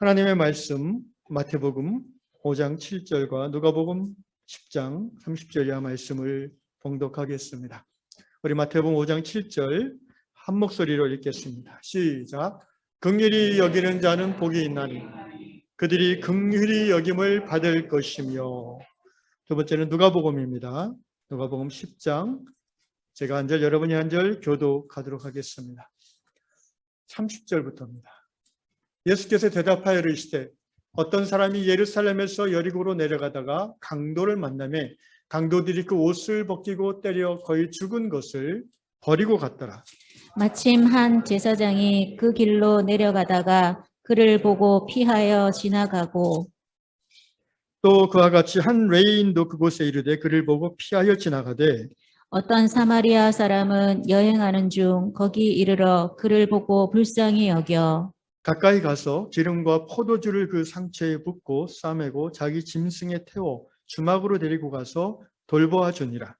하나님의 말씀 마태복음 5장 7절과 누가복음 10장 30절 이하 말씀을 봉독하겠습니다. 우리 마태복음 5장 7절 한 목소리로 읽겠습니다. 시작. 긍휼히 여기는 자는 복이 있나니 그들이 긍휼히 여김을 받을 것이며. 두 번째는 누가복음입니다. 누가복음 10장 제가 한 절 여러분이 한 절 교독하도록 하겠습니다. 30절부터입니다. 예수께서 대답하여 이르시되 어떤 사람이 예루살렘에서 여리고로 내려가다가 강도를 만나매 강도들이 그 옷을 벗기고 때려 거의 죽은 것을 버리고 갔더라. 마침 한 제사장이 그 길로 내려가다가 그를 보고 피하여 지나가고 또 그와 같이 한 레위인도 그곳에 이르되 그를 보고 피하여 지나가되 어떤 사마리아 사람은 여행하는 중 거기 이르러 그를 보고 불쌍히 여겨 가까이 가서 기름과 포도주를 그 상처에 붓고 싸매고 자기 짐승에 태워 주막으로 데리고 가서 돌보아 주니라.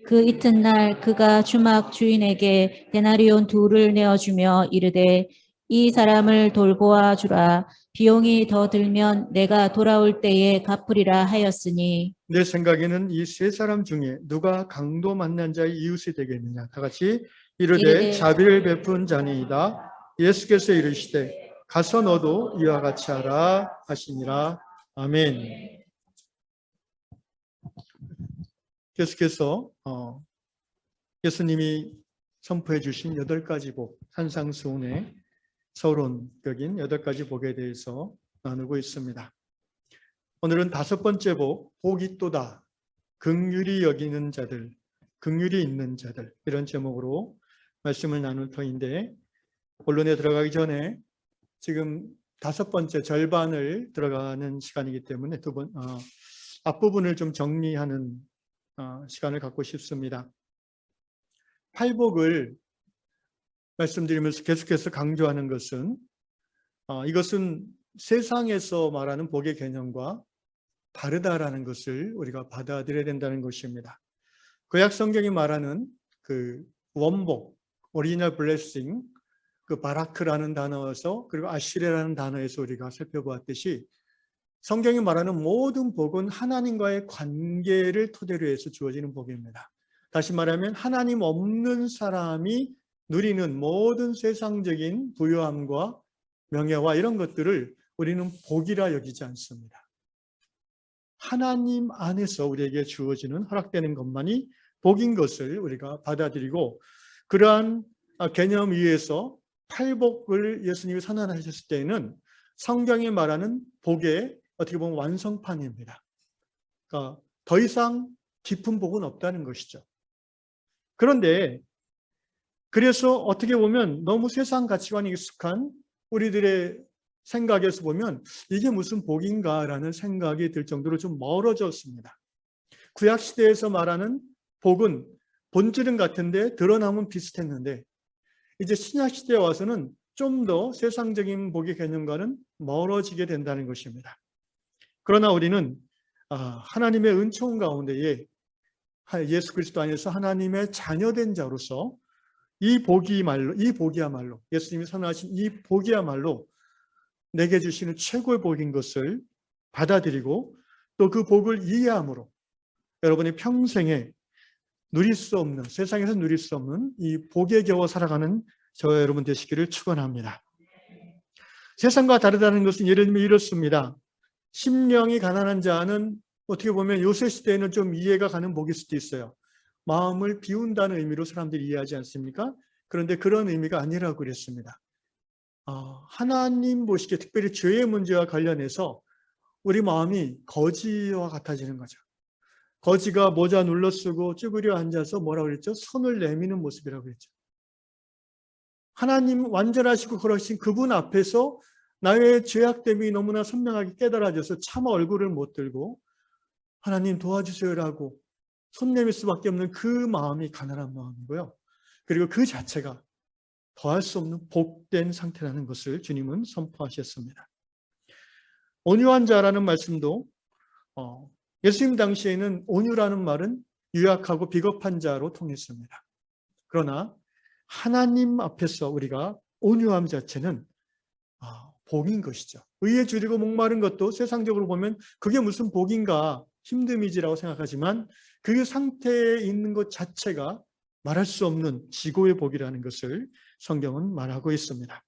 그 이튿날 그가 주막 주인에게 데나리온 2를 내어주며 이르되 이 사람을 돌보아 주라. 비용이 더 들면 내가 돌아올 때에 갚으리라 하였으니 내 생각에는 이 세 사람 중에 누가 강도 만난 자의 이웃이 되겠느냐. 다 같이 이르되 자비를 베푼 자니이다. 예수께서 이르시되 가서 너도 이와 같이 하라 하시니라. 아멘. 계속해서 예수님이 선포해 주신 8가지 복, 산상수훈의 서론격인 8가지 복에 대해서 나누고 있습니다. 오늘은 5번째 복, 복이 또다. 긍휼히 여기는 자들, 긍휼이 있는 자들, 이런 제목으로 말씀을 나눌 터인데, 본론에 들어가기 전에 지금 5번째 절반을 들어가는 시간이기 때문에 앞부분을 좀 정리하는 시간을 갖고 싶습니다. 팔복을 말씀드리면서 계속해서 강조하는 것은 이것은 세상에서 말하는 복의 개념과 다르다라는 것을 우리가 받아들여야 된다는 것입니다. 구약 성경이 말하는 그 원복, 오리지널 블레싱, 그 바라크라는 단어에서 그리고 아시레라는 단어에서 우리가 살펴보았듯이 성경이 말하는 모든 복은 하나님과의 관계를 토대로 해서 주어지는 복입니다. 다시 말하면 하나님 없는 사람이 누리는 모든 세상적인 부유함과 명예와 이런 것들을 우리는 복이라 여기지 않습니다. 하나님 안에서 우리에게 주어지는 허락되는 것만이 복인 것을 우리가 받아들이고, 그러한 개념 위에서 팔복을 예수님이 선언하셨을 때에는 성경이 말하는 복의 어떻게 보면 완성판입니다. 그러니까 더 이상 깊은 복은 없다는 것이죠. 그런데 그래서 어떻게 보면 너무 세상 가치관이 익숙한 우리들의 생각에서 보면 이게 무슨 복인가라는 생각이 들 정도로 좀 멀어졌습니다. 구약시대에서 말하는 복은 본질은 같은데 드러남은 비슷했는데, 이제 신약시대에 와서는 좀 더 세상적인 복의 개념과는 멀어지게 된다는 것입니다. 그러나 우리는 하나님의 은총 가운데에 예수 그리스도 안에서 하나님의 자녀된 자로서 이 복이야말로 예수님이 선언하신 이 복이야말로 내게 주시는 최고의 복인 것을 받아들이고 또 그 복을 이해함으로 여러분이 평생에 누릴 수 없는, 세상에서 누릴 수 없는 이 복에 겨워 살아가는 저와 여러분 되시기를 축원합니다. 세상과 다르다는 것은 예를 들면 이렇습니다. 심령이 가난한 자는 어떻게 보면 요새 시대에는 좀 이해가 가는 복일 수도 있어요. 마음을 비운다는 의미로 사람들이 이해하지 않습니까? 그런데 그런 의미가 아니라고 그랬습니다. 하나님 보시기에 특별히 죄의 문제와 관련해서 우리 마음이 거지와 같아지는 거죠. 거지가 모자 눌러 쓰고 쭈그려 앉아서 뭐라고 그랬죠? 손을 내미는 모습이라고 그랬죠. 하나님 완전하시고 거룩하신 그분 앞에서 나의 죄악됨이 너무나 선명하게 깨달아져서 차마 얼굴을 못 들고 하나님 도와주세요라고 손 내밀 수밖에 없는 그 마음이 가난한 마음이고요. 그리고 그 자체가 더할 수 없는 복된 상태라는 것을 주님은 선포하셨습니다. 온유한 자라는 말씀도 예수님 당시에는 온유라는 말은 유약하고 비겁한 자로 통했습니다. 그러나 하나님 앞에서 우리가 온유함 자체는 복인 것이죠. 의에 줄이고 목마른 것도 세상적으로 보면 그게 무슨 복인가 힘듦이지라고 생각하지만 그 상태에 있는 것 자체가 말할 수 없는 지고의 복이라는 것을 성경은 말하고 있습니다.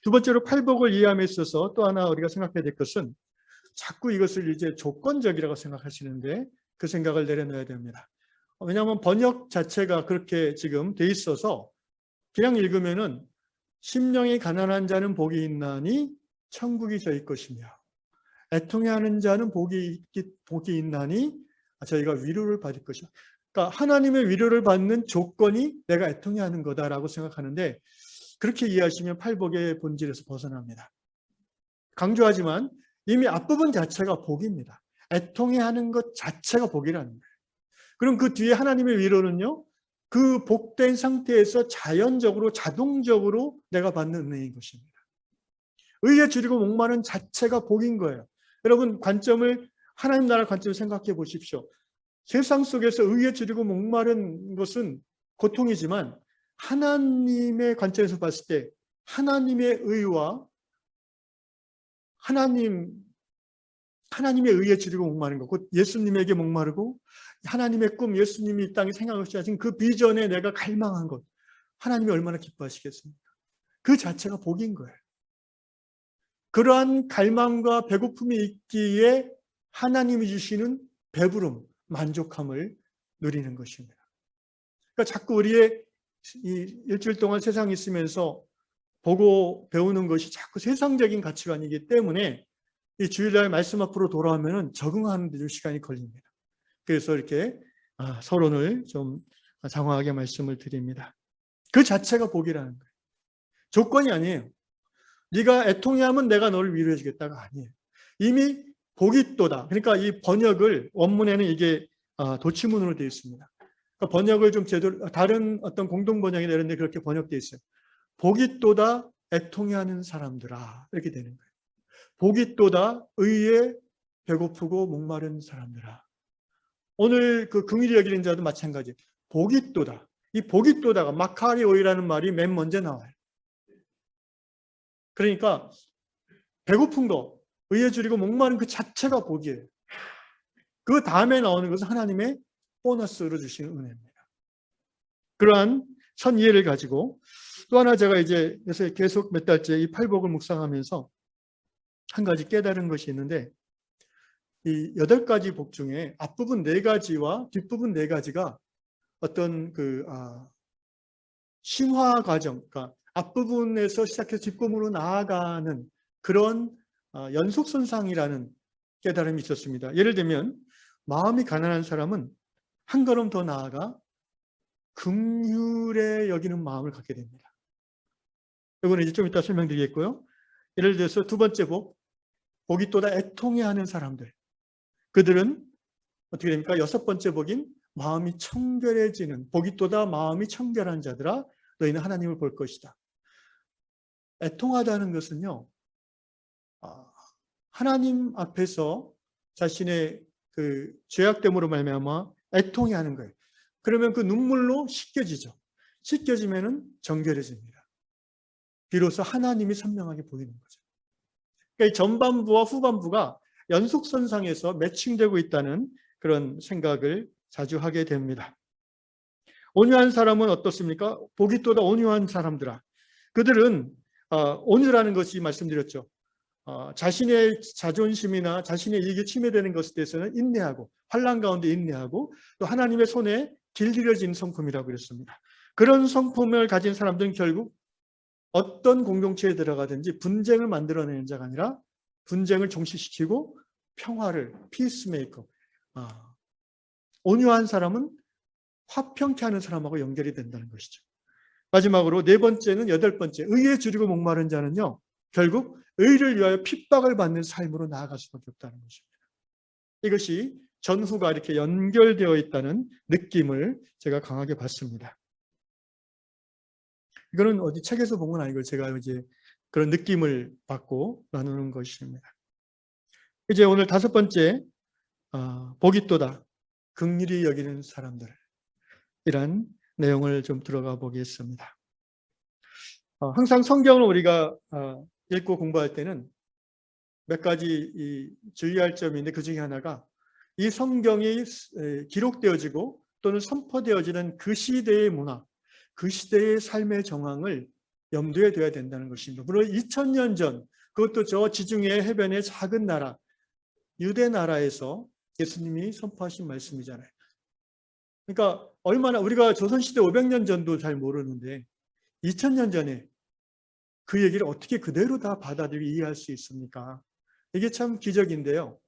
두 번째로 팔복을 이해함에 있어서 또 하나 우리가 생각해야 될 것은 자꾸 이것을 이제 조건적이라고 생각하시는데 그 생각을 내려놓아야 됩니다. 왜냐하면 번역 자체가 그렇게 지금 돼 있어서 그냥 읽으면은 심령이 가난한 자는 복이 있나니 천국이 저희 것이며 애통해하는 자는 복이 있나니 저희가 위로를 받을 것이다. 그러니까 하나님의 위로를 받는 조건이 내가 애통해하는 거다라고 생각하는데 그렇게 이해하시면 팔복의 본질에서 벗어납니다. 강조하지만 이미 앞부분 자체가 복입니다. 애통해하는 것 자체가 복이라는 거예요. 그럼 그 뒤에 하나님의 위로는요. 그 복된 상태에서 자연적으로 자동적으로 내가 받는 은혜인 것입니다. 의에 줄이고 목마른 자체가 복인 거예요. 여러분 관점을 하나님 나라 관점을 생각해 보십시오. 세상 속에서 의에 줄이고 목마른 것은 고통이지만 하나님의 관점에서 봤을 때 하나님의 의와 하나님의 의에 줄이고 목마른 것, 곧 예수님에게 목마르고 하나님의 꿈, 예수님이 이 땅에 생각없이 하신 그 비전에 내가 갈망한 것, 하나님이 얼마나 기뻐하시겠습니까? 그 자체가 복인 거예요. 그러한 갈망과 배고픔이 있기에 하나님이 주시는 배부름, 만족함을 누리는 것입니다. 그러니까 자꾸 우리의 이 일주일 동안 세상에 있으면서 보고 배우는 것이 자꾸 세상적인 가치관이기 때문에 이 주일날 말씀 앞으로 돌아오면 적응하는 데 좀 시간이 걸립니다. 그래서 이렇게 서론을 좀 장황하게 말씀을 드립니다. 그 자체가 복이라는 거예요. 조건이 아니에요. 네가 애통해하면 내가 너를 위로해 주겠다가 아니에요. 이미 복이 또다. 그러니까 이 번역을 원문에는 이게 도치문으로 되어 있습니다. 그러니까 번역을 좀 제대로 다른 어떤 공동 번역이 내렸는데 그렇게 번역되어 있어요. 복이 또다 애통해하는 사람들아 이렇게 되는 거예요. 복이 또다 의에 배고프고 목마른 사람들아. 오늘 그 긍휼히 여기는 자도 마찬가지. 복이 또다. 이 복이 또다가 마카리오이라는 말이 맨 먼저 나와요. 그러니까 배고픈 거, 의에 줄이고 목마른 그 자체가 복이에요. 그 다음에 나오는 것은 하나님의 보너스로 주시는 은혜입니다. 그러한 선 이해를 가지고 또 하나 제가 이제 요새 계속 몇 달째 이 팔복을 묵상하면서 한 가지 깨달은 것이 있는데 이 8가지 복 중에 앞부분 4가지와 뒷부분 4가지가 어떤 그 심화 과정, 그러니까 앞부분에서 시작해서 뒷부분으로 나아가는 그런 연속선상이라는 깨달음이 있었습니다. 예를 들면 마음이 가난한 사람은 한 걸음 더 나아가 긍휼에 여기는 마음을 갖게 됩니다. 이거는 이제 좀 이따 설명드리겠고요. 예를 들어서 두 번째 복이 또다 애통해하는 사람들. 그들은 어떻게 됩니까? 6번째 복인 마음이 청결해지는 복이 또다 마음이 청결한 자들아 너희는 하나님을 볼 것이다. 애통하다는 것은요. 하나님 앞에서 자신의 그 죄악됨으로 말미암아 애통해하는 거예요. 그러면 그 눈물로 씻겨지죠. 씻겨지면은 정결해집니다. 비로소 하나님이 선명하게 보이는 거죠. 그러니까 이 전반부와 후반부가 연속선상에서 매칭되고 있다는 그런 생각을 자주 하게 됩니다. 온유한 사람은 어떻습니까? 복이 또다 온유한 사람들아. 그들은 온유라는 것이 말씀드렸죠. 자신의 자존심이나 자신의 이익이 침해되는 것에 대해서는 인내하고 환난 가운데 인내하고 또 하나님의 손에 길들여진 성품이라고 그랬습니다. 그런 성품을 가진 사람들은 결국 어떤 공동체에 들어가든지 분쟁을 만들어내는 자가 아니라 분쟁을 종식시키고 평화를 피스메이커 온유한 사람은 화평케 하는 사람하고 연결이 된다는 것이죠. 마지막으로 4번째는 8번째 의에 줄이고 목마른 자는요 결국 의를 위하여 핍박을 받는 삶으로 나아갈 수밖에 없다는 것입니다. 이것이 전후가 이렇게 연결되어 있다는 느낌을 제가 강하게 받습니다. 이거는 어디 책에서 본 건 아니고 제가 이제 그런 느낌을 받고 나누는 것입니다. 이제 오늘 5번째 복이 또다 긍휼히 여기는 사람들 이란 내용을 좀 들어가 보겠습니다. 항상 성경을 우리가 읽고 공부할 때는 몇 가지 주의할 점이 있는데 그 중에 하나가 이 성경이 기록되어지고 또는 선포되어지는 그 시대의 문화, 그 시대의 삶의 정황을 염두에 둬야 된다는 것입니다. 물론 2000년 전, 그것도 저 지중해 해변의 작은 나라, 유대 나라에서 예수님이 선포하신 말씀이잖아요. 그러니까 얼마나 우리가 조선시대 500년 전도 잘 모르는데 2000년 전에 그 얘기를 어떻게 그대로 다 받아들이고 이해할 수 있습니까? 이게 참 기적인데요.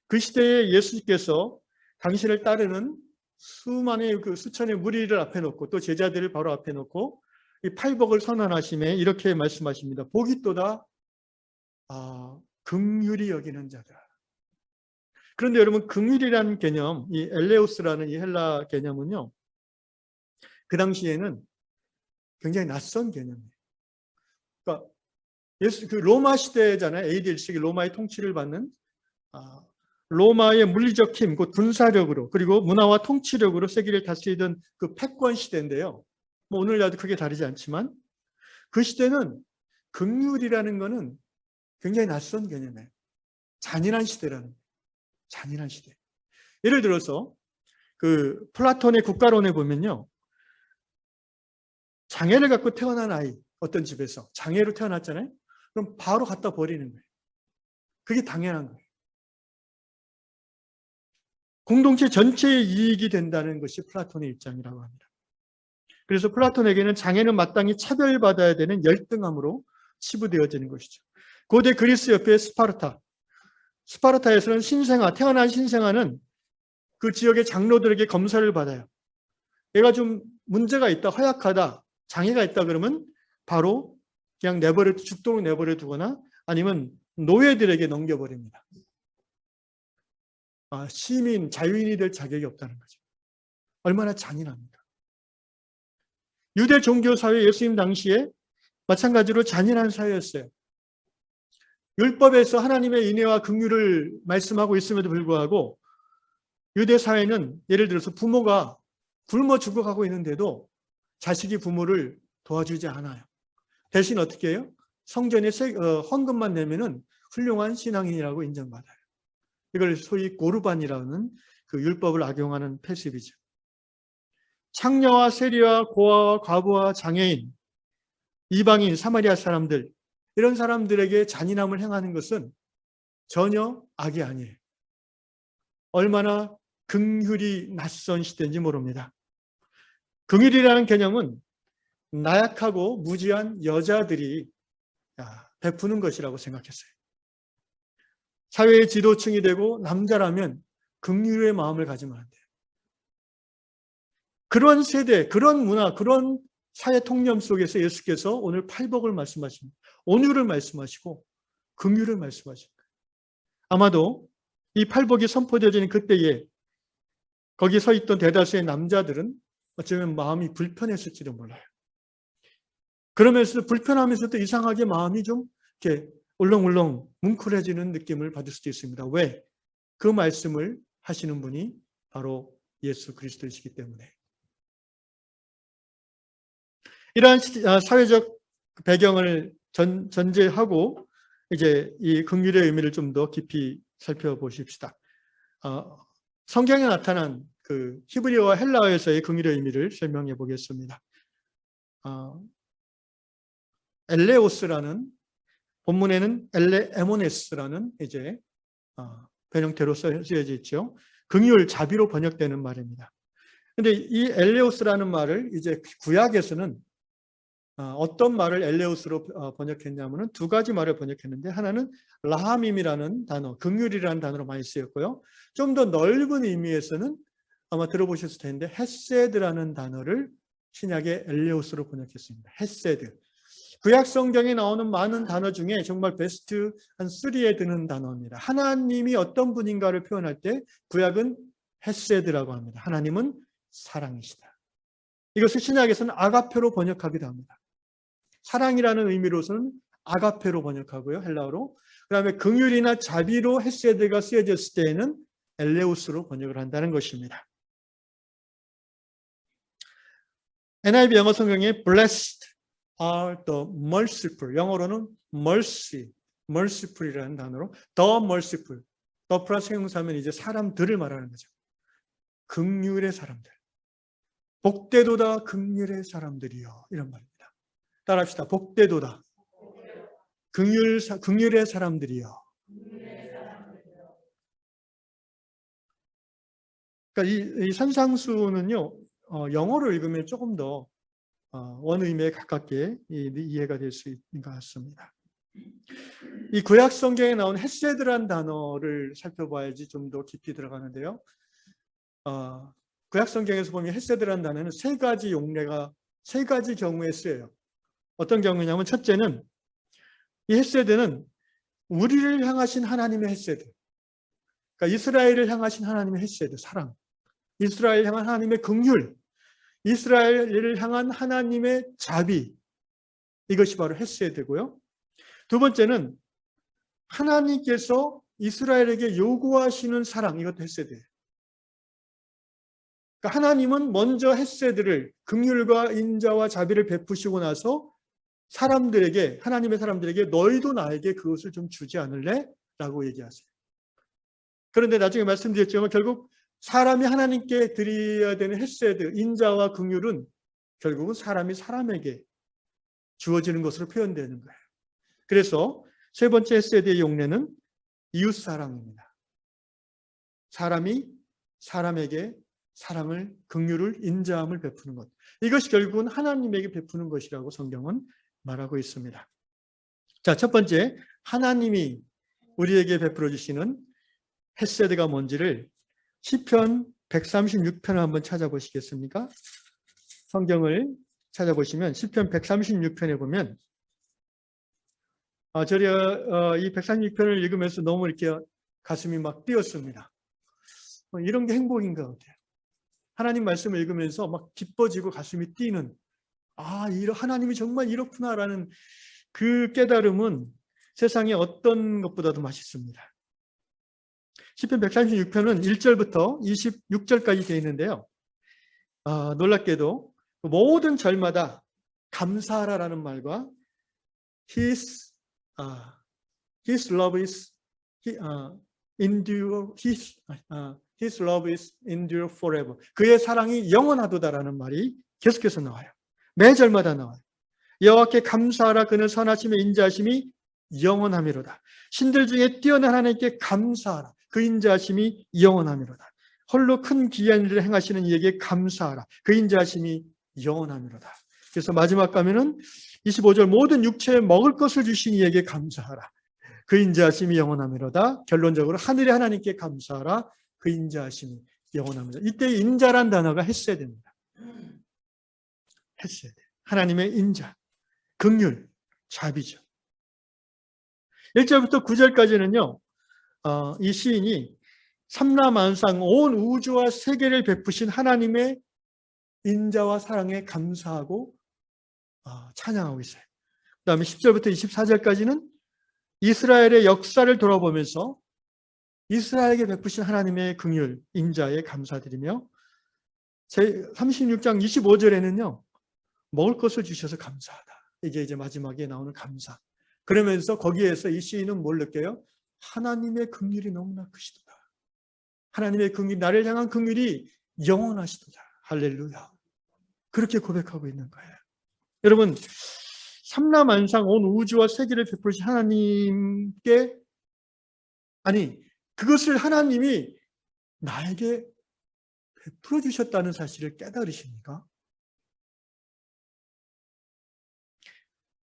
그 시대에 예수님께서 당신을 따르는 수만의 수천의 무리를 앞에 놓고 또 제자들을 바로 앞에 놓고 이 팔복을 선언하심에 이렇게 말씀하십니다. 복이 또다 긍휼히 여기는 자들. 그런데 여러분 긍휼이라는 개념, 이 엘레우스라는 이 헬라 개념은요. 그 당시에는 굉장히 낯선 개념이에요. 그러니까 로마 시대잖아요. AD 1세기 로마의 통치를 받는 로마의 물리적 힘, 곧 군사력으로 그리고 문화와 통치력으로 세계를 다스리던 그 패권 시대인데요. 뭐 오늘날도 크게 다르지 않지만 그 시대는 긍휼이라는 것은 굉장히 낯선 개념이에요. 잔인한 시대라는 거예요. 잔인한 시대. 예를 들어서 그 플라톤의 국가론에 보면요. 장애를 갖고 태어난 아이, 어떤 집에서 장애로 태어났잖아요. 그럼 바로 갖다 버리는 거예요. 그게 당연한 거예요. 공동체 전체의 이익이 된다는 것이 플라톤의 입장이라고 합니다. 그래서 플라톤에게는 장애는 마땅히 차별받아야 되는 열등함으로 치부되어지는 것이죠. 고대 그리스 옆에 스파르타에서는 태어난 신생아는 그 지역의 장로들에게 검사를 받아요. 얘가 좀 문제가 있다, 허약하다, 장애가 있다 그러면 바로 그냥 죽도록 내버려 두거나 아니면 노예들에게 넘겨버립니다. 시민, 자유인이 될 자격이 없다는 거죠. 얼마나 잔인합니까? 유대 종교 사회 예수님 당시에 마찬가지로 잔인한 사회였어요. 율법에서 하나님의 인애와 긍휼을 말씀하고 있음에도 불구하고 유대 사회는 예를 들어서 부모가 굶어 죽어가고 있는데도 자식이 부모를 도와주지 않아요. 대신 어떻게 해요? 성전에 헌금만 내면은 훌륭한 신앙인이라고 인정받아요. 이걸 소위 고르반이라는 그 율법을 악용하는 패습이죠. 창녀와 세리와 고아와 과부와 장애인, 이방인, 사마리아 사람들 이런 사람들에게 잔인함을 행하는 것은 전혀 악이 아니에요. 얼마나 긍휼이 낯선 시대인지 모릅니다. 긍휼이라는 개념은 나약하고 무지한 여자들이 베푸는 것이라고 생각했어요. 사회의 지도층이 되고 남자라면 긍휼의 마음을 가지면 안 돼요. 그런 세대, 그런 문화, 그런 사회 통념 속에서 예수께서 오늘 팔복을 말씀하십니다. 온유를 말씀하시고 긍휼을 말씀하십니다. 아마도 이 팔복이 선포되어지는 그때에 거기 서 있던 대다수의 남자들은 어쩌면 마음이 불편했을지도 몰라요. 그러면서 불편하면서도 이상하게 마음이 좀 이렇게 울렁울렁 뭉클해지는 느낌을 받을 수도 있습니다. 왜? 그 말씀을 하시는 분이 바로 예수 그리스도이시기 때문에. 이러한 사회적 배경을 전제하고 이제 이 긍휼의 의미를 좀 더 깊이 살펴보십시다. 성경에 나타난 그 히브리어와 헬라어에서의 긍휼의 의미를 설명해 보겠습니다. 엘레오스라는 본문에는 엘레에모네스라는 이제 변형태로 쓰여져 있죠. 긍휼, 자비로 번역되는 말입니다. 근데 이 엘레오스라는 말을 이제 구약에서는 어떤 말을 엘레오스로 번역했냐면은 두 가지 말을 번역했는데 하나는 라하밈이라는 단어, 긍휼이라는 단어로 많이 쓰였고요. 좀 더 넓은 의미에서는 아마 들어보셨을 텐데 헤세드라는 단어를 신약의 엘레오스로 번역했습니다. 헤세드. 구약 성경에 나오는 많은 단어 중에 정말 베스트 한 3에 드는 단어입니다. 하나님이 어떤 분인가를 표현할 때 구약은 헤세드라고 합니다. 하나님은 사랑이시다. 이것을 신약에서는 아가페로 번역하기도 합니다. 사랑이라는 의미로서는 아가페로 번역하고요. 헬라어로. 그 다음에 긍휼이나 자비로 헤세드가 쓰여졌을 때에는 엘레우스로 번역을 한다는 것입니다. NIV 영어 성경에 blessed, are the merciful. 영어로는 mercy, merciful이라는 단어로 the merciful. the 플러스 형용사면 이제 사람들을 말하는 거죠. 긍휼의 사람들. 복되도다 긍휼의 사람들이요. 이런 말입니다. 따라합시다. 복되도다. 긍휼의 사람들이요. 그러니까 이 산상수는요, 영어로 읽으면 조금 더 원의미에 가깝게 이해가 될 수 있는 것 같습니다. 이 구약 성경에 나온 헤세드란 단어를 살펴봐야지 좀 더 깊이 들어가는데요. 구약 성경에서 보면 헤세드란 단어는 세 가지 경우에 쓰여요. 어떤 경우냐면 첫째는 이 헤세드는 우리를 향하신 하나님의 헤세드. 그러니까 이스라엘을 향하신 하나님의 헤세드, 사랑. 이스라엘 향한 하나님의 긍휼. 이스라엘을 향한 하나님의 자비. 이것이 바로 헤세드고요. 두 번째는 하나님께서 이스라엘에게 요구하시는 사랑. 이것도 헤세드예요. 그러니까 하나님은 먼저 헤세드를 긍휼과 인자와 자비를 베푸시고 나서 하나님의 사람들에게 너희도 나에게 그것을 좀 주지 않을래? 라고 얘기하세요. 그런데 나중에 말씀드렸지만 결국 사람이 하나님께 드려야 되는 헤세드, 인자와 긍휼은 결국은 사람이 사람에게 주어지는 것으로 표현되는 거예요. 그래서 세 번째 헤세드의 용례는 이웃사랑입니다. 사람이 사람에게 사랑을, 긍휼을, 인자함을 베푸는 것. 이것이 결국은 하나님에게 베푸는 것이라고 성경은 말하고 있습니다. 자, 첫 번째, 하나님이 우리에게 베풀어 주시는 헤세드가 뭔지를 시편 136편을 한번 찾아보시겠습니까? 성경을 찾아보시면 시편 136편에 보면 이 136편을 읽으면서 너무 이렇게 가슴이 막 뛰었습니다. 이런 게 행복인 것 같아요. 하나님 말씀을 읽으면서 막 기뻐지고 가슴이 뛰는 하나님이 정말 이렇구나라는 그 깨달음은 세상에 어떤 것보다도 맛있습니다. 시편 136편은 1절부터 26절까지 되어 있는데요. 놀랍게도 모든 절마다 감사하라라는 말과 His love is His love is endure forever. 그의 사랑이 영원하도다라는 말이 계속해서 나와요. 매 절마다 나와요. 여호와께 감사하라. 그는 선하심의 인자하심이 영원하미로다. 신들 중에 뛰어난 하나님께 감사하라. 그 인자하심이 영원하미로다. 홀로 큰 기이한 일을 행하시는 이에게 감사하라. 그 인자하심이 영원하미로다. 그래서 마지막 가면은 25절 모든 육체에 먹을 것을 주신 이에게 감사하라. 그 인자하심이 영원하미로다. 결론적으로 하늘의 하나님께 감사하라. 그 인자하심이 영원합니다. 이때 인자란 단어가 헤세드입니다. 헤세드. 하나님의 인자, 긍휼, 자비죠. 1절부터 9절까지는요. 이 시인이 삼라만상 온 우주와 세계를 베푸신 하나님의 인자와 사랑에 감사하고 찬양하고 있어요. 그 다음에 10절부터 24절까지는 이스라엘의 역사를 돌아보면서 이스라엘에게 베푸신 하나님의 긍휼, 인자에 감사드리며 36장 25절에는요. 먹을 것을 주셔서 감사하다. 이게 이제 마지막에 나오는 감사. 그러면서 거기에서 이 시인은 뭘 느껴요? 하나님의 긍휼이 너무나 크시도다. 하나님의 긍휼, 나를 향한 긍휼이 영원하시도다. 할렐루야. 그렇게 고백하고 있는 거예요. 여러분, 삼라만상 온 우주와 세계를 베푸신 하나님께 그것을 하나님이 나에게 베풀어 주셨다는 사실을 깨달으십니까?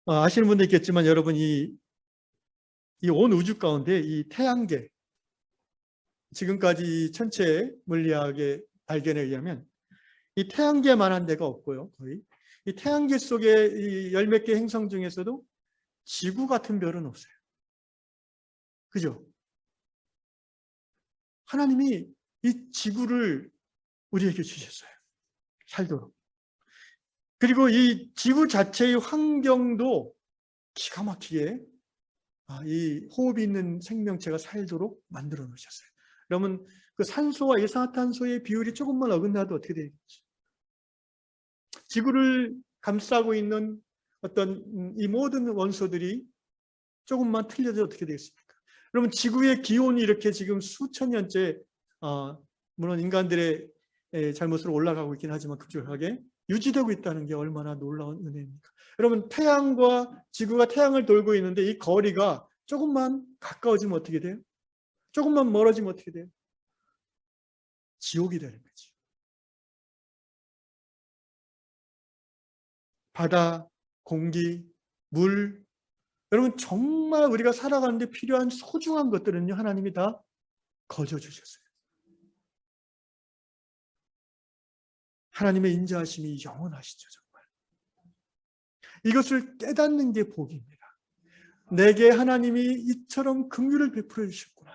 아시는 분도 있겠지만 여러분 이 온 우주 가운데 이 태양계, 지금까지 천체 물리학의 발견에 의하면 이 태양계만한 데가 없고요. 거의 이 태양계 속에 이 열 몇 개 행성 중에서도 지구 같은 별은 없어요. 그죠? 하나님이 이 지구를 우리에게 주셨어요. 살도록. 그리고 이 지구 자체의 환경도 기가 막히게 이 호흡이 있는 생명체가 살도록 만들어 놓으셨어요. 그러면 그 산소와 이산화탄소의 비율이 조금만 어긋나도 어떻게 되겠죠? 지구를 감싸고 있는 어떤 이 모든 원소들이 조금만 틀려도 어떻게 되겠습니까? 여러분, 지구의 기온이 이렇게 지금 수천 년째 물론 인간들의 잘못으로 올라가고 있긴 하지만 급격하게 유지되고 있다는 게 얼마나 놀라운 은혜입니까? 여러분, 태양과 지구가 태양을 돌고 있는데 이 거리가 조금만 가까워지면 어떻게 돼요? 조금만 멀어지면 어떻게 돼요? 지옥이 되는 거지. 바다, 공기, 물, 여러분 정말 우리가 살아가는데 필요한 소중한 것들은요, 하나님이 다 거저 주셨어요. 하나님의 인자하심이 영원하시죠, 정말. 이것을 깨닫는 게 복입니다. 내게 하나님이 이처럼 긍휼을 베풀어 주셨구나.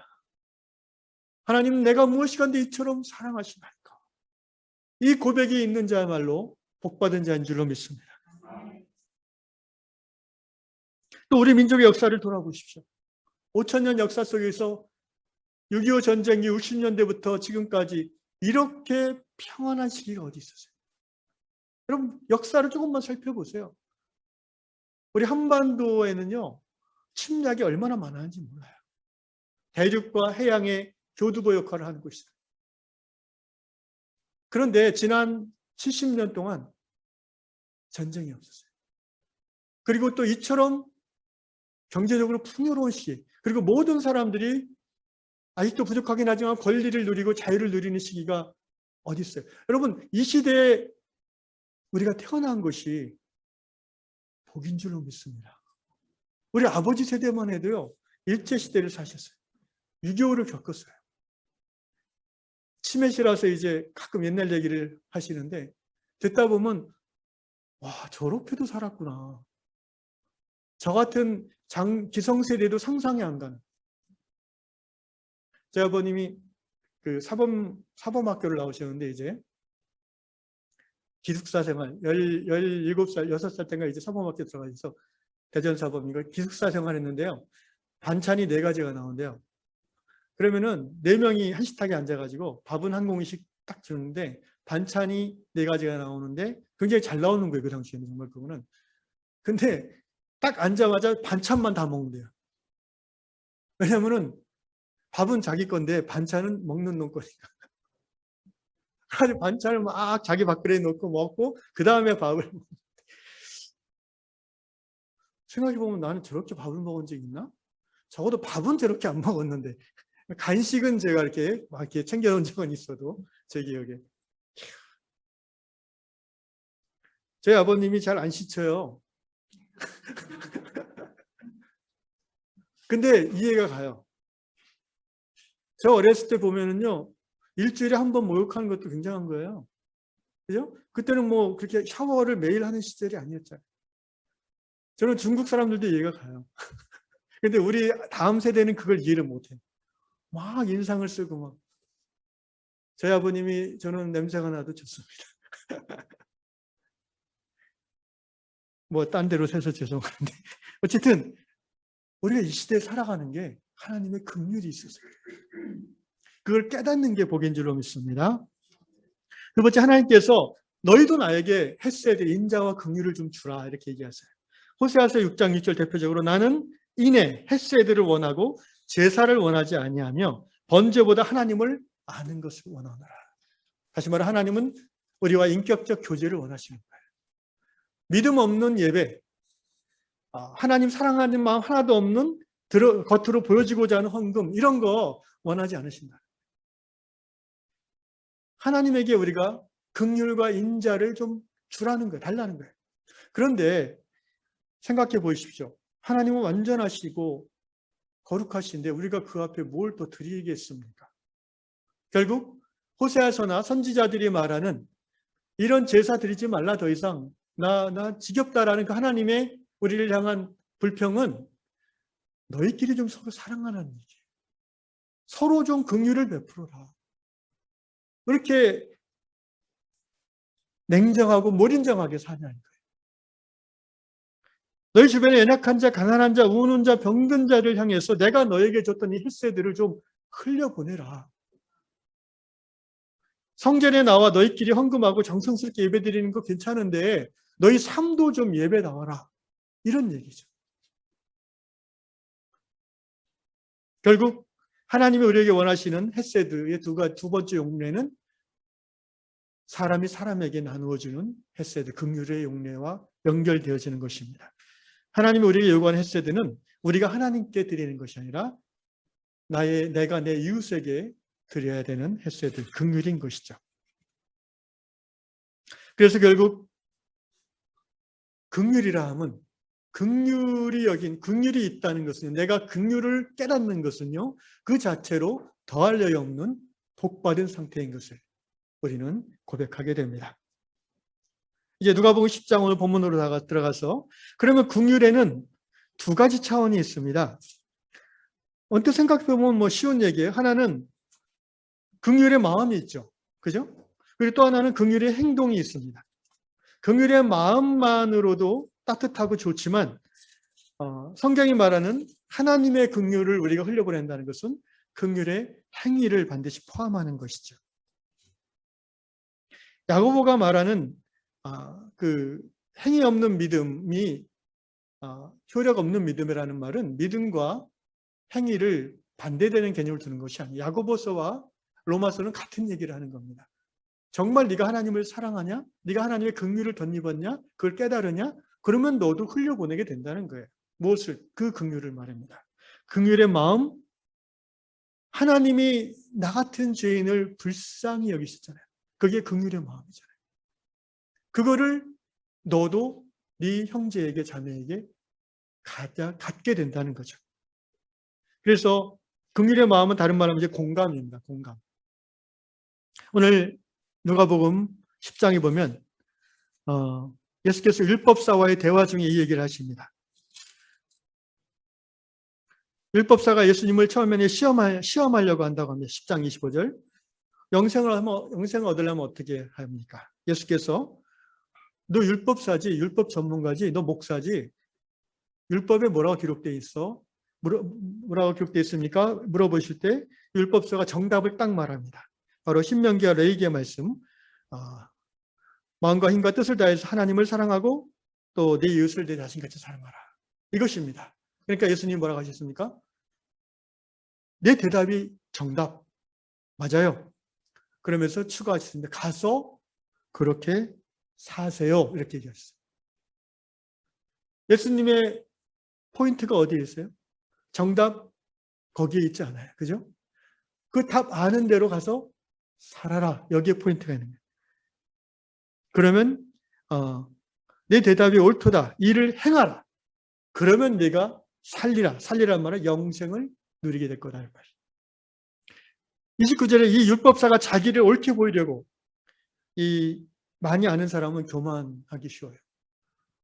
하나님, 내가 무엇이간데 이처럼 사랑하시나이까. 이 고백이 있는 자야말로 복받은 자인 줄로 믿습니다. 또 우리 민족의 역사를 돌아보십시오. 5,000년 역사 속에서 6.25 전쟁 이후 60년대부터 지금까지 이렇게 평안한 시기가 어디 있었어요? 여러분, 역사를 조금만 살펴보세요. 우리 한반도에는요, 침략이 얼마나 많았는지 몰라요. 대륙과 해양의 교두보 역할을 하는 곳이다. 그런데 지난 70년 동안 전쟁이 없었어요. 그리고 또 이처럼 경제적으로 풍요로운 시기, 그리고 모든 사람들이 아직도 부족하긴 하지만 권리를 누리고 자유를 누리는 시기가 어디 있어요? 여러분, 이 시대에 우리가 태어난 것이 복인 줄로 믿습니다. 우리 아버지 세대만 해도요, 일제시대를 사셨어요. 6.25를 겪었어요. 치매시라서 이제 가끔 옛날 얘기를 하시는데 듣다 보면 와, 저렇게도 살았구나. 저 같은 기성세대도 상상이 안 가는. 제 아버님이 그 사범학교를 나오셨는데 이제 기숙사 생활 17살, 6살 때인가 이제 사범학교 들어가서 대전사범이고 기숙사 생활했는데요. 반찬이 4가지가 나오는데요. 그러면은 4명이 한 식탁에 앉아가지고 밥은 한 공기씩 딱 주는데 반찬이 4가지가 나오는데 굉장히 잘 나오는 거예요. 그 당시에는 정말 그거는. 근데 딱 앉자마자 반찬만 다 먹는데요. 왜냐면은 밥은 자기 건데 반찬은 먹는 놈 거니까. 그래서 반찬을 막 자기 밥그릇에 넣고 먹고 그 다음에 밥을 먹는데 생각해보면 나는 저렇게 밥을 먹은 적 있나? 적어도 밥은 저렇게 안 먹었는데 간식은 제가 이렇게 막 이렇게 챙겨놓은 적은 있어도 제 기억에. 제 아버님이 잘 안 씻어요. 근데 이해가 가요. 저 어렸을 때 보면은요, 일주일에 한 번 목욕하는 것도 굉장한 거예요. 그죠? 그때는 뭐 그렇게 샤워를 매일 하는 시절이 아니었잖아요. 저는 중국 사람들도 이해가 가요. 근데 우리 다음 세대는 그걸 이해를 못해요. 막 인상을 쓰고 막. 저희 아버님이 저는 냄새가 나도 좋습니다. 뭐 딴 데로 새서 죄송한데 어쨌든 우리가 이 시대에 살아가는 게 하나님의 긍휼이 있어서 그걸 깨닫는 게 복인 줄로 믿습니다. 두 번째, 하나님께서 너희도 나에게 헤세드 인자와 긍휼을 좀 주라 이렇게 얘기하세요. 호세아서 6장 6절 대표적으로 나는 인애 헤세드를 원하고 제사를 원하지 아니하며 번제보다 하나님을 아는 것을 원하노라. 다시 말해 하나님은 우리와 인격적 교제를 원하시는 거예요. 믿음 없는 예배, 하나님 사랑하는 마음 하나도 없는 겉으로 보여지고자 하는 헌금 이런 거 원하지 않으신다. 하나님에게 우리가 긍휼과 인자를 좀 주라는 거예요. 달라는 거예요. 그런데 생각해 보십시오. 하나님은 완전하시고 거룩하신데 우리가 그 앞에 뭘 더 드리겠습니까? 결국 호세아서나 선지자들이 말하는 이런 제사 드리지 말라 더 이상 나 지겹다라는 그 하나님의 우리를 향한 불평은 너희끼리 좀 서로 사랑하라는 얘기예요. 서로 좀 긍휼을 베풀어라. 이렇게 냉정하고 몰인정하게 사냐는 거예요. 너희 주변에 연약한 자, 가난한 자, 우는 자, 병든 자를 향해서 내가 너에게 줬던 이 헬세들을 좀 흘려보내라. 성전에 나와 너희끼리 헌금하고 정성스럽게 예배드리는 거 괜찮은데 너희 삶도 좀 예배 나와라. 이런 얘기죠. 결국 하나님이 우리에게 원하시는 헤세드의 두 번째 용례는 사람이 사람에게 나누어주는 헤세드, 긍휼의 용례와 연결되어지는 것입니다. 하나님이 우리에게 요구하는 헤세드는 우리가 하나님께 드리는 것이 아니라 내가 내 이웃에게 드려야 되는 헤세드, 긍휼인 것이죠. 그래서 결국 긍휼이라 함은 긍휼이 있다는 것은, 내가 긍휼을 깨닫는 것은요, 그 자체로 더할 나위 없는 복받은 상태인 것을 우리는 고백하게 됩니다. 이제 누가복음 10장 오늘 본문으로 들어가서, 그러면 긍휼에는 두 가지 차원이 있습니다. 언뜻 생각해보면 뭐 쉬운 얘기예요. 하나는 긍휼의 마음이 있죠. 그죠? 그리고 또 하나는 긍휼의 행동이 있습니다. 긍휼의 마음만으로도 따뜻하고 좋지만 성경이 말하는 하나님의 긍휼을 우리가 흘려보낸다는 것은 긍휼의 행위를 반드시 포함하는 것이죠. 야고보가 말하는 그 행위 없는 믿음이 효력 없는 믿음이라는 말은 믿음과 행위를 반대되는 개념을 두는 것이 아니에요. 야고보서와 로마서는 같은 얘기를 하는 겁니다. 정말 네가 하나님을 사랑하냐? 네가 하나님의 긍휼을 덧입었냐? 그걸 깨달으냐? 그러면 너도 흘려보내게 된다는 거예요. 무엇을? 그 긍휼을 말합니다. 긍휼의 마음, 하나님이 나 같은 죄인을 불쌍히 여기셨잖아요. 그게 긍휼의 마음이잖아요. 그거를 너도 네 형제에게, 자매에게 갖게 된다는 거죠. 그래서 긍휼의 마음은 다른 말하면 이제 공감입니다. 공감. 오늘 누가복음 10장에 보면 예수께서 율법사와의 대화 중에 이 얘기를 하십니다. 율법사가 예수님을 처음에는 시험하려고 한다고 합니다. 10장 25절. 영생을 얻으려면 어떻게 합니까? 예수께서 너 율법사지, 율법 전문가지, 너 목사지, 율법에 뭐라고 기록되어 있어? 뭐라고 기록되어 있습니까? 물어보실 때 율법사가 정답을 딱 말합니다. 바로 신명기와 레위기의 말씀, 마음과 힘과 뜻을 다해서 하나님을 사랑하고 또 내 이웃을 내 자신같이 사랑하라. 이것입니다. 그러니까 예수님이 뭐라고 하셨습니까? 내 대답이 정답 맞아요. 그러면서 추가하셨습니다. 가서 그렇게 사세요. 이렇게 얘기하셨어요. 예수님의 포인트가 어디에 있어요? 정답 거기에 있지 않아요. 그죠? 그 답 아는 대로 가서 살아라. 여기에 포인트가 있는 거예요. 그러면 내 대답이 옳도다. 이를 행하라. 그러면 내가 살리라. 살리란 말은 영생을 누리게 될 거다. 29절에 이 율법사가 자기를 옳게 보이려고 많이 아는 사람은 교만하기 쉬워요.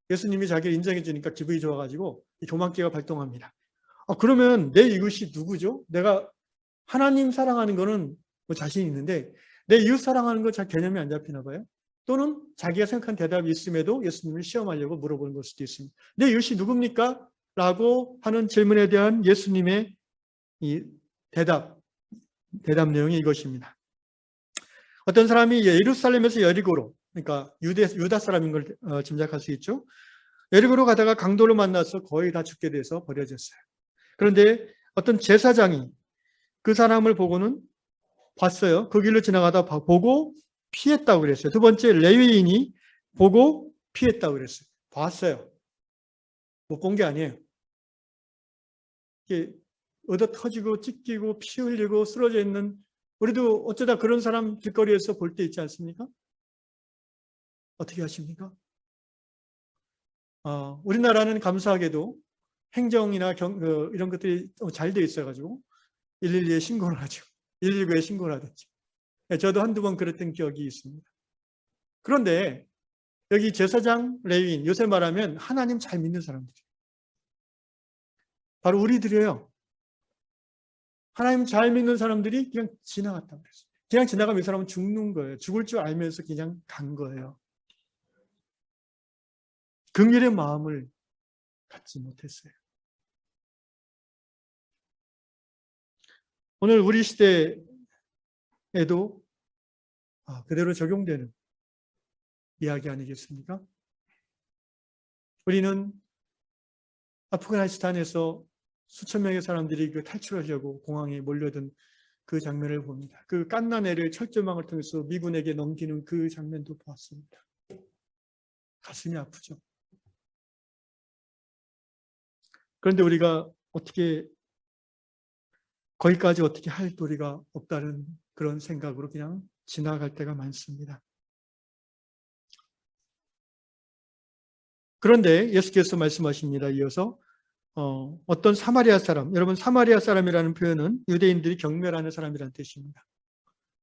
예수님이 자기를 인정해 주니까 기분이 좋아가지고 이 교만기가 발동합니다. 그러면 내 이웃이 누구죠? 내가 하나님 사랑하는 거는 뭐 자신 있는데 내 이웃 사랑하는 거 잘 개념이 안 잡히나 봐요. 또는 자기가 생각한 대답이 있음에도 예수님을 시험하려고 물어보는 걸 수도 있습니다. 내 이웃이 누굽니까? 라고 하는 질문에 대한 예수님의 이 대답 내용이 이것입니다. 어떤 사람이 예루살렘에서 여리고로, 그러니까 유다 사람인 걸 짐작할 수 있죠. 여리고로 가다가 강도를 만나서 거의 다 죽게 돼서 버려졌어요. 그런데 어떤 제사장이 그 사람을 보고는 봤어요. 그 길로 지나가다 보고 피했다고 그랬어요. 두 번째 레위인이 보고 피했다고 그랬어요. 봤어요. 못 본 게 아니에요. 이게 얻어 터지고 찢기고 피 흘리고 쓰러져 있는, 우리도 어쩌다 그런 사람 길거리에서 볼 때 있지 않습니까? 어떻게 하십니까? 우리나라는 감사하게도 행정이나 이런 것들이 잘 돼 있어가지고 112에 신고를 하죠. 119에 신고를 하든지. 저도 한두 번 그랬던 기억이 있습니다. 그런데 여기 제사장, 레위인, 요새 말하면 하나님 잘 믿는 사람들이 바로 우리들이에요. 하나님 잘 믿는 사람들이 그냥 지나갔다고 그랬어요. 그냥 지나가면 이 사람은 죽는 거예요. 죽을 줄 알면서 그냥 간 거예요. 긍휼의 마음을 갖지 못했어요. 오늘 우리 시대에도 그대로 적용되는 이야기 아니겠습니까? 우리는 아프가니스탄에서 수천 명의 사람들이 그 탈출하려고 공항에 몰려든 그 장면을 봅니다. 그 깐나네를 철조망을 통해서 미군에게 넘기는 그 장면도 보았습니다. 가슴이 아프죠. 그런데 우리가 어떻게 거기까지 어떻게 할 도리가 없다는 그런 생각으로 그냥 지나갈 때가 많습니다. 그런데 예수께서 말씀하십니다. 이어서 어떤 사마리아 사람, 여러분 사마리아 사람이라는 표현은 유대인들이 경멸하는 사람이라는 뜻입니다.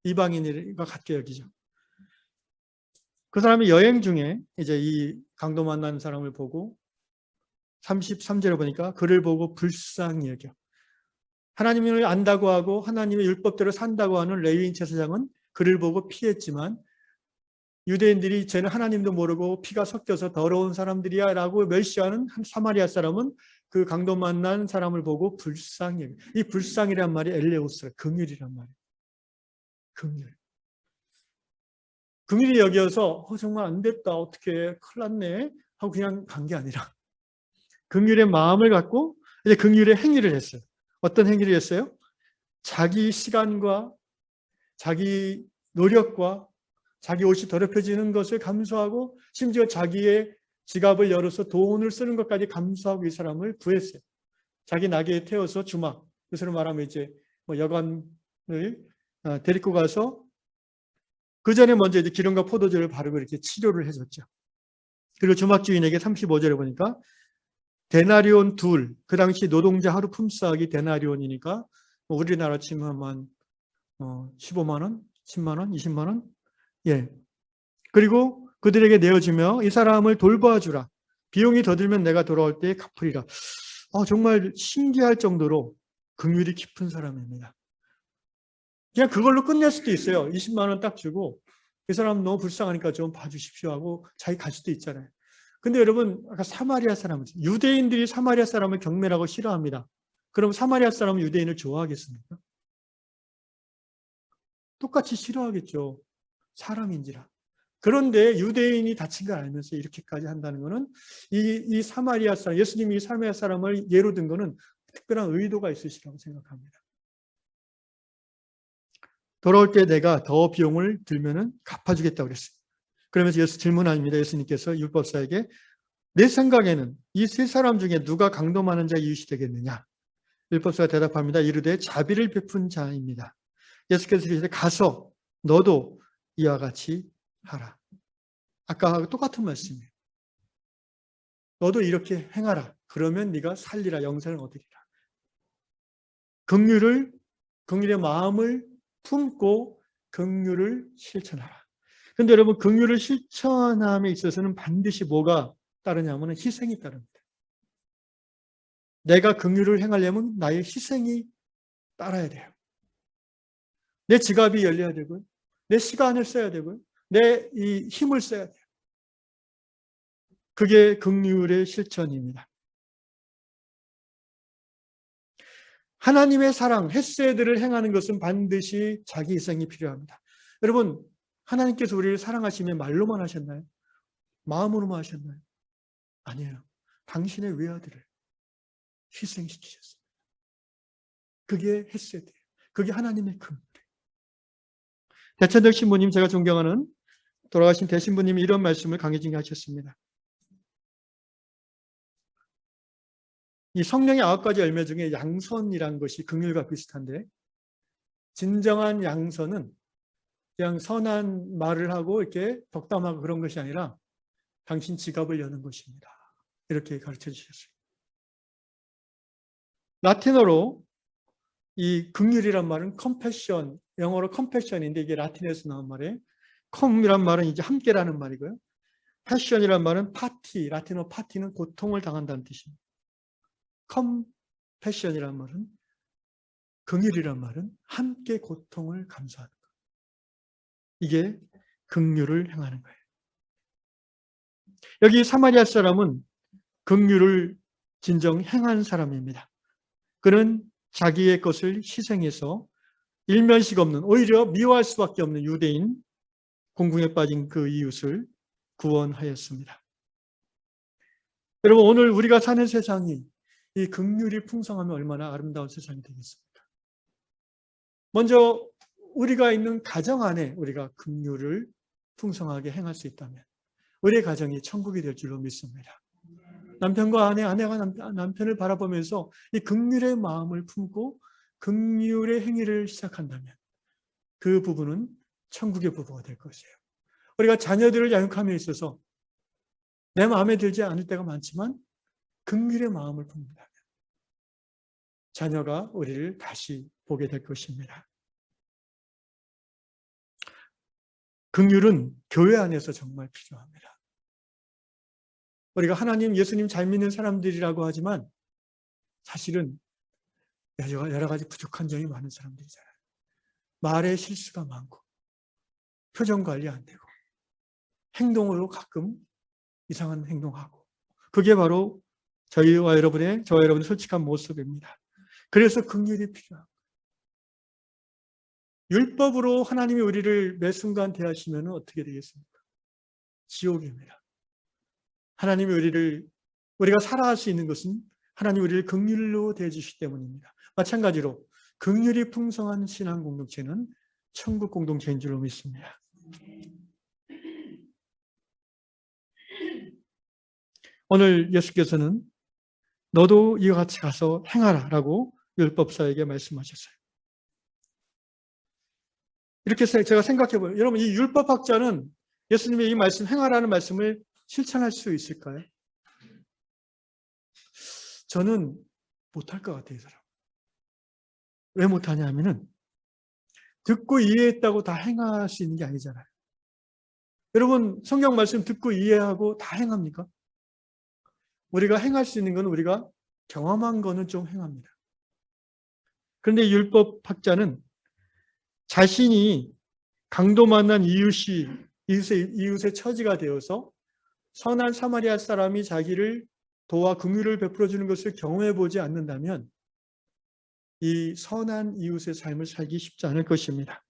이방인과 같게 여기죠. 그 사람이 여행 중에 이제 이 강도 만난 사람을 보고 33절에 보니까 그를 보고 불쌍히 여겨. 하나님을 안다고 하고 하나님의 율법대로 산다고 하는 레위인 제사장은 그를 보고 피했지만 유대인들이 쟤는 하나님도 모르고 피가 섞여서 더러운 사람들이야 라고 멸시하는 한 사마리아 사람은 그 강도 만난 사람을 보고 불쌍히 여겨. 이 불쌍이란 말이 엘레오스라, 긍휼이란 말이에요. 긍휼. 긍휼히 여겨서 정말 안 됐다, 어떻게 큰일 났네 하고 그냥 간 게 아니라 긍휼의 마음을 갖고 이제 긍휼의 행위를 했어요. 어떤 행위를 했어요? 자기 시간과 자기 노력과 자기 옷이 더럽혀지는 것을 감수하고 심지어 자기의 지갑을 열어서 돈을 쓰는 것까지 감수하고 이 사람을 구했어요. 자기 나귀에 태워서 주막, 그것으로 말하면 이제 여관을 데리고 가서 그 전에 먼저 이제 기름과 포도주를 바르고 이렇게 치료를 해줬죠. 그리고 주막 주인에게 35절에 보니까 데나리온 둘, 그 당시 노동자 하루 품삯이 데나리온이니까 우리나라 치면 한 15만 원, 10만 원, 20만 원, 예. 그리고 그들에게 내어주며 이 사람을 돌봐주라. 비용이 더 들면 내가 돌아올 때에 갚으리라. 정말 신기할 정도로 긍휼이 깊은 사람입니다. 그냥 그걸로 끝낼 수도 있어요. 20만 원 딱 주고 이 사람 너무 불쌍하니까 좀 봐주십시오 하고 자기 갈 수도 있잖아요. 근데 여러분 아까 사마리아 사람은 유대인들이 사마리아 사람을 경멸하고 싫어합니다. 그럼 사마리아 사람은 유대인을 좋아하겠습니까? 똑같이 싫어하겠죠. 사람인지라. 그런데 유대인이 다친 걸 알면서 이렇게까지 한다는 것은 이 사마리아 사람, 예수님이 이 사마리아 사람을 예로 든 것은 특별한 의도가 있으시라고 생각합니다. 돌아올 때 내가 더 비용을 들면은 갚아주겠다고 그랬어요. 그러면서 예수 질문합니다. 예수님께서 율법사에게 내 생각에는 이 세 사람 중에 누가 강도 많은 자의 이웃이 되겠느냐? 율법사가 대답합니다. 이르되 자비를 베푼 자입니다. 예수께서 이르시되 가서 너도 이와 같이 하라. 아까하고 똑같은 말씀이에요. 너도 이렇게 행하라. 그러면 네가 살리라. 영생을 얻으리라. 긍휼의 마음을 품고 긍휼을 실천하라. 그런데 여러분 긍휼을 실천함에 있어서는 반드시 뭐가 따르냐면 희생이 따릅니다. 내가 긍휼을 행하려면 나의 희생이 따라야 돼요. 내 지갑이 열려야 되고요. 내 시간을 써야 되고요. 내 이 힘을 써야 돼요. 그게 긍휼의 실천입니다. 하나님의 사랑, 헤세드를 행하는 것은 반드시 자기 희생이 필요합니다. 여러분, 하나님께서 우리를 사랑하시면 말로만 하셨나요? 마음으로만 하셨나요? 아니에요. 당신의 외아들을 희생시키셨습니다. 그게 헤세드예요. 그게 하나님의 긍휼이에요. 대천덕 신부님, 제가 존경하는 돌아가신 대신부님이 이런 말씀을 강해지게 하셨습니다. 이 성령의 9가지 열매 중에 양선이라는 것이 긍휼과 비슷한데 진정한 양선은 그냥 선한 말을 하고 이렇게 덕담하고 그런 것이 아니라 당신 지갑을 여는 것입니다. 이렇게 가르쳐 주셨어요. 라틴어로 이 긍휼이란 말은 compassion, 영어로 compassion인데 이게 라틴에서 나온 말이에요. com이란 말은 이제 함께라는 말이고요. passion이란 말은 파티, 라틴어 파티는 고통을 당한다는 뜻입니다. compassion이란 말은 긍휼이란 말은 함께 고통을 감수하는 것. 이게 긍휼을 행하는 거예요. 여기 사마리아 사람은 긍휼을 진정 행한 사람입니다. 그는 자기의 것을 희생해서 일면식 없는, 오히려 미워할 수밖에 없는 유대인, 공궁에 빠진 그 이웃을 구원하였습니다. 여러분, 오늘 우리가 사는 세상이 이 긍휼이 풍성하면 얼마나 아름다운 세상이 되겠습니까? 먼저 우리가 있는 가정 안에 우리가 긍휼을 풍성하게 행할 수 있다면 우리의 가정이 천국이 될 줄로 믿습니다. 남편과 아내가 남편을 바라보면서 이 긍휼의 마음을 품고 긍휼의 행위를 시작한다면 그 부부는 천국의 부부가 될 것이에요. 우리가 자녀들을 양육함에 있어서 내 마음에 들지 않을 때가 많지만 긍휼의 마음을 품는다면 자녀가 우리를 다시 보게 될 것입니다. 긍휼은 교회 안에서 정말 필요합니다. 우리가 하나님, 예수님 잘 믿는 사람들이라고 하지만 사실은 여러 가지 부족한 점이 많은 사람들이잖아요. 말에 실수가 많고 표정 관리 안 되고 행동으로 가끔 이상한 행동하고 그게 바로 저와 여러분의 솔직한 모습입니다. 그래서 긍휼이 필요합니다. 율법으로 하나님이 우리를 매 순간 대하시면 어떻게 되겠습니까? 지옥입니다. 하나님이 우리가 살아갈 수 있는 것은 하나님이 우리를 긍휼로 대해주시기 때문입니다. 마찬가지로 긍휼이 풍성한 신앙 공동체는 천국 공동체인 줄로 믿습니다. 오늘 예수께서는 너도 이와 같이 가서 행하라 라고 율법사에게 말씀하셨어요. 이렇게 제가 생각해 보면 여러분 이 율법학자는 예수님의 이 말씀 행하라는 말씀을 실천할 수 있을까요? 저는 못할 것 같아요. 이 사람. 왜 못하냐 하면은 듣고 이해했다고 다 행할 수 있는 게 아니잖아요. 여러분 성경 말씀 듣고 이해하고 다 행합니까? 우리가 행할 수 있는 건 우리가 경험한 거는 좀 행합니다. 그런데 율법학자는 자신이 강도 만난 이웃의 처지가 되어서 선한 사마리아 사람이 자기를 도와 긍휼을 베풀어 주는 것을 경험해 보지 않는다면 이 선한 이웃의 삶을 살기 쉽지 않을 것입니다.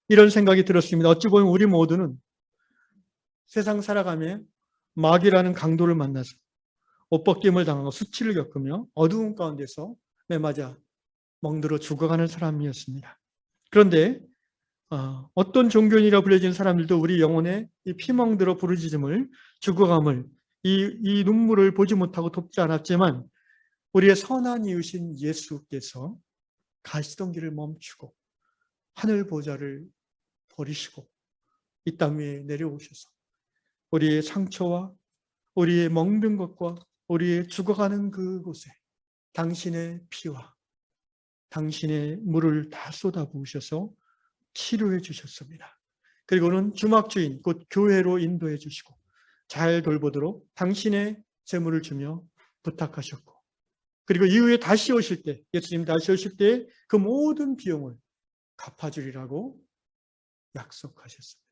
이런 생각이 들었습니다. 어찌 보면 우리 모두는 세상 살아가며 마귀라는 강도를 만나서 옷벗김을 당하고 수치를 겪으며 어두운 가운데서 매맞아 멍들어 죽어가는 사람이었습니다. 그런데 어떤 종교인이라 불려진 사람들도 우리 영혼에 이 피멍들어 부르짖음을 죽어감을 이 눈물을 보지 못하고 돕지 않았지만 우리의 선한 이웃인 예수께서 가시던 길을 멈추고 하늘 보좌를 버리시고 이 땅 위에 내려오셔서 우리의 상처와 우리의 멍든 것과 우리의 죽어가는 그곳에 당신의 피와 당신의 물을 다 쏟아부으셔서 치료해 주셨습니다. 그리고는 주막주인 곧 교회로 인도해 주시고 잘 돌보도록 당신의 재물을 주며 부탁하셨고 그리고 이후에 다시 오실 때 예수님 다시 오실 때 그 모든 비용을 갚아주리라고 약속하셨습니다.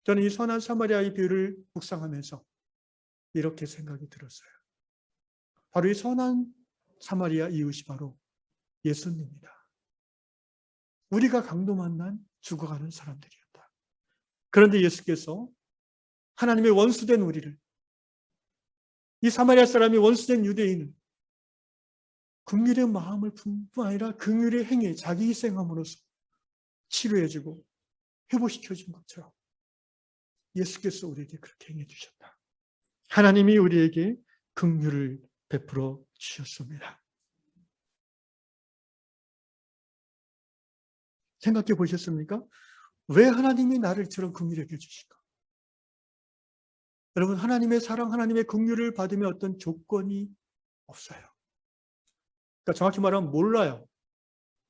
저는 이 선한 사마리아의 비유를 묵상하면서 이렇게 생각이 들었어요. 바로 이 선한 사마리아 이웃이 바로 예수님입니다. 우리가 강도 만난 죽어가는 사람들이었다. 그런데 예수께서 하나님의 원수된 우리를 이 사마리아 사람이 원수된 유대인을 긍휼의 마음을 품뿐 아니라 긍휼의 행위 자기 희생함으로써 치료해주고 회복시켜준 것처럼 예수께서 우리에게 그렇게 행해 주셨다. 하나님이 우리에게 긍휼을 베풀어 주셨습니다. 생각해 보셨습니까? 왜 하나님이 나를 저런 긍휼하게 해주실까? 여러분 하나님의 사랑, 하나님의 긍휼을 받으면 어떤 조건이 없어요. 그러니까 정확히 말하면 몰라요.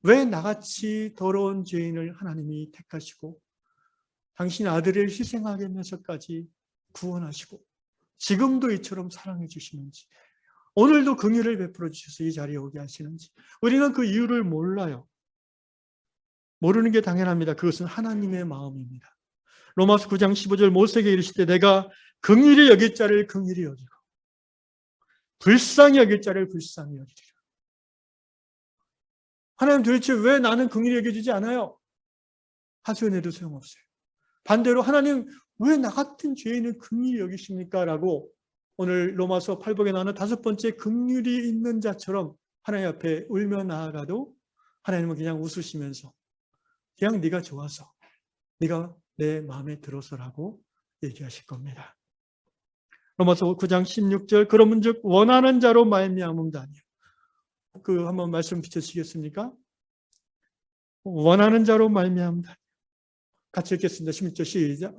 왜 나같이 더러운 죄인을 하나님이 택하시고 당신 아들을 희생하게 하면서까지 구원하시고 지금도 이처럼 사랑해 주시는지 오늘도 긍휼을 베풀어 주셔서 이 자리에 오게 하시는지 우리는 그 이유를 몰라요. 모르는 게 당연합니다. 그것은 하나님의 마음입니다. 로마서 9장 15절 모세에게 이르실 때 내가 긍휼히 여길 자를 긍휼히 여기고 불쌍히 여길 자를 불쌍히 여기리라. 하나님 도대체 왜 나는 긍휼히 여겨주지 않아요? 하소연해도 소용없어요. 반대로 하나님 왜 나 같은 죄인을 긍휼히 여기십니까? 라고 오늘 로마서 8복에 나오는 5번째 긍휼이 있는 자처럼 하나님 앞에 울며 나아가도 하나님은 그냥 웃으시면서 그냥 네가 좋아서, 네가 내 마음에 들어서라고 얘기하실 겁니다. 로마서 9장 16절, 그러면즉 원하는 자로 말미암음다니요. 그 한번 말씀 비춰주시겠습니까? 원하는 자로 말미암다. 같이 읽겠습니다. 16절 시작.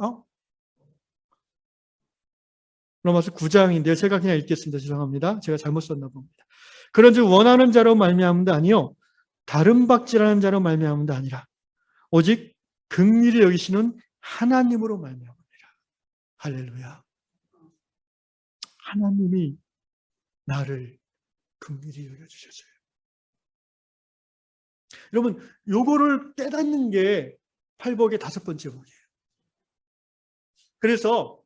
로마서 9장인데요. 제가 그냥 읽겠습니다. 죄송합니다. 제가 잘못 썼나 봅니다. 그런즉 원하는 자로 말미암음도 아니요 다른 박질하는 자로 말미암음도 아니라 오직 긍휼히 여기시는 하나님으로 말미암으리라. 할렐루야. 하나님이 나를 긍휼히 여겨주셨어요. 여러분, 요거를 깨닫는 게 팔복의 5번째 복이에요. 그래서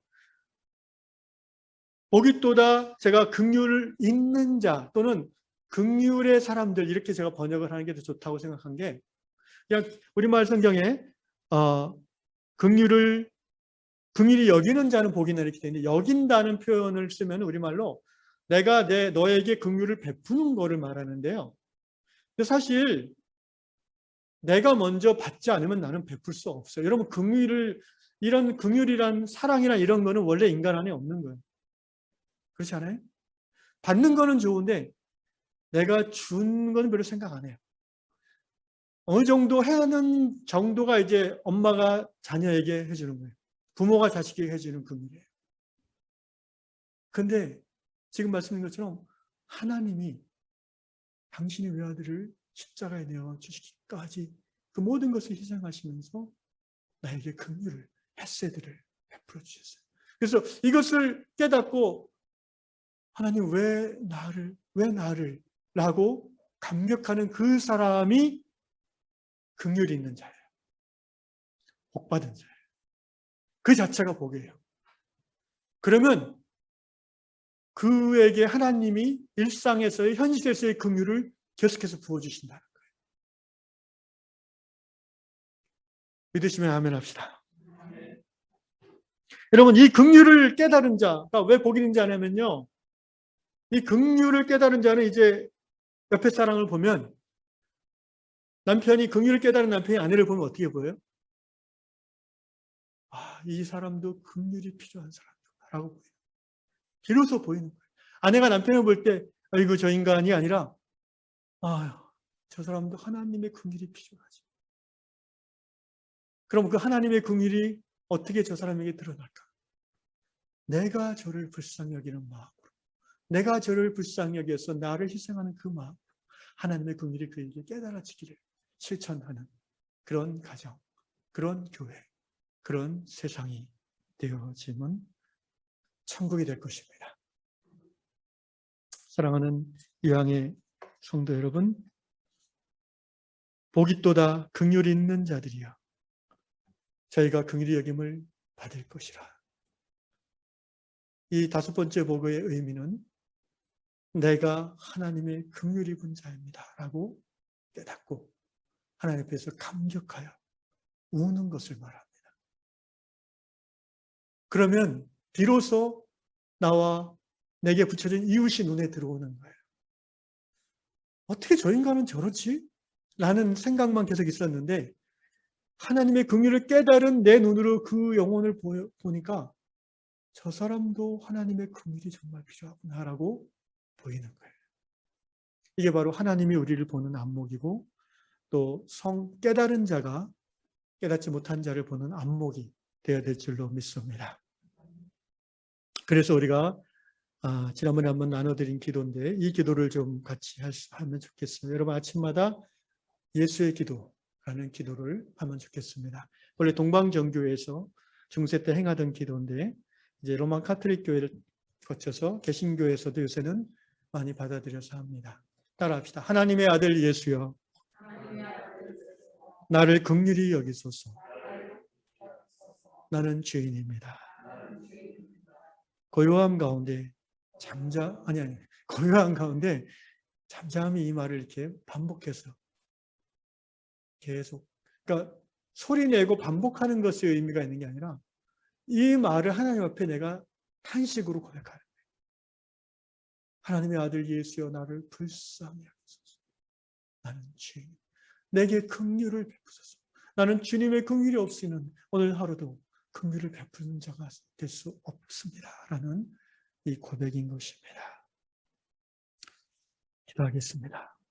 복이 또다 제가 긍휼을 있는 자 또는 긍휼의 사람들, 이렇게 제가 번역을 하는 게 더 좋다고 생각한 게, 그냥 우리말 성경에 긍휼히 여기는 자는 복이 있나 이렇게 되어 있는데, 여긴다는 표현을 쓰면 우리말로 내가 너에게 긍휼을 베푸는 거를 말하는데요. 근데 사실 내가 먼저 받지 않으면 나는 베풀 수 없어요. 여러분, 이런 긍휼이란 사랑이란 이런 거는 원래 인간 안에 없는 거예요. 그렇지 않아요? 받는 거는 좋은데 내가 준 건 별로 생각 안 해요. 어느 정도 해야 하는 정도가 이제 엄마가 자녀에게 해주는 거예요. 부모가 자식에게 해주는 긍휼이에요. 근데 지금 말씀드린 것처럼 하나님이 당신의 외아들을 십자가에 내어 주시기까지 그 모든 것을 희생하시면서 나에게 긍휼을, 헤세드를 베풀어 주셨어요. 그래서 이것을 깨닫고 하나님 왜 나를 라고 감격하는 그 사람이 긍휼이 있는 자예요. 복받은 자예요. 그 자체가 복이에요. 그러면 그에게 하나님이 일상에서의, 현실에서의 긍휼을 계속해서 부어주신다는 거예요. 믿으시면 아멘 합시다. 여러분, 이 긍휼을 깨달은 자가 왜 복이 있는지 아냐면요, 이 긍휼을 깨달은 자는 이제 옆에 사람을 보면, 남편이 긍휼을 깨달은 남편이 아내를 보면 어떻게 보여요? 이 사람도 긍휼이 필요한 사람이라고 보여요. 비로소 보이는 거예요. 아내가 남편을 볼 때 아이고 저 인간이 아니라 저 사람도 하나님의 긍휼이 필요하지. 그럼 그 하나님의 긍휼이 어떻게 저 사람에게 드러날까? 내가 저를 불쌍히 여기는 마음으로, 내가 저를 불쌍히 여겨서 나를 희생하는 그 마음으로 하나님의 긍휼이 그에게 깨달아지기를 실천하는 그런 가정, 그런 교회, 그런 세상이 되어지면 천국이 될 것입니다. 사랑하는 이왕의 성도 여러분, 복이 또다 긍휼이 있는 자들이여 저희가 긍휼히 여김을 받을 것이라. 이 5번째 복의 의미는 내가 하나님의 긍휼이 입은 자입니다 라고 깨닫고 하나님 앞에서 감격하여 우는 것을 말합니다. 그러면 비로소 나와 내게 붙여진 이웃이 눈에 들어오는 거예요. 어떻게 저 인간은 저렇지? 라는 생각만 계속 있었는데 하나님의 긍휼을 깨달은 내 눈으로 그 영혼을 보니까 저 사람도 하나님의 긍휼이 정말 필요하구나라고 보이는 거예요. 이게 바로 하나님이 우리를 보는 안목이고 또 깨달은 자가 깨닫지 못한 자를 보는 안목이 되어야 될 줄로 믿습니다. 그래서 우리가 지난번에 한번 나눠드린 기도인데 이 기도를 좀 같이 하면 좋겠습니다. 여러분 아침마다 예수의 기도라는 기도를 하면 좋겠습니다. 원래 동방정교회에서 중세 때 행하던 기도인데 이제 로마 카톨릭 교회를 거쳐서 개신교에서도 요새는 많이 받아들여서 합니다. 따라합시다. 하나님의 아들 예수여, 나를 긍휼히 여기소서. 나는 죄인입니다. 고요함 가운데 고요함 가운데 잠잠히 이 말을 이렇게 반복해서 계속, 그러니까 소리 내고 반복하는 것의 의미가 있는 게 아니라 이 말을 하나님 앞에 내가 탄식으로 고백하는 거예요. 하나님의 아들 예수여 나를 불쌍히 여기소서. 나는 죄인. 내게 긍휼을 베푸소서. 나는 주님의 긍휼이 없이는 오늘 하루도 긍휼을 베푸는 자가 될 수 없습니다. 라는 이 고백인 것입니다. 기도하겠습니다.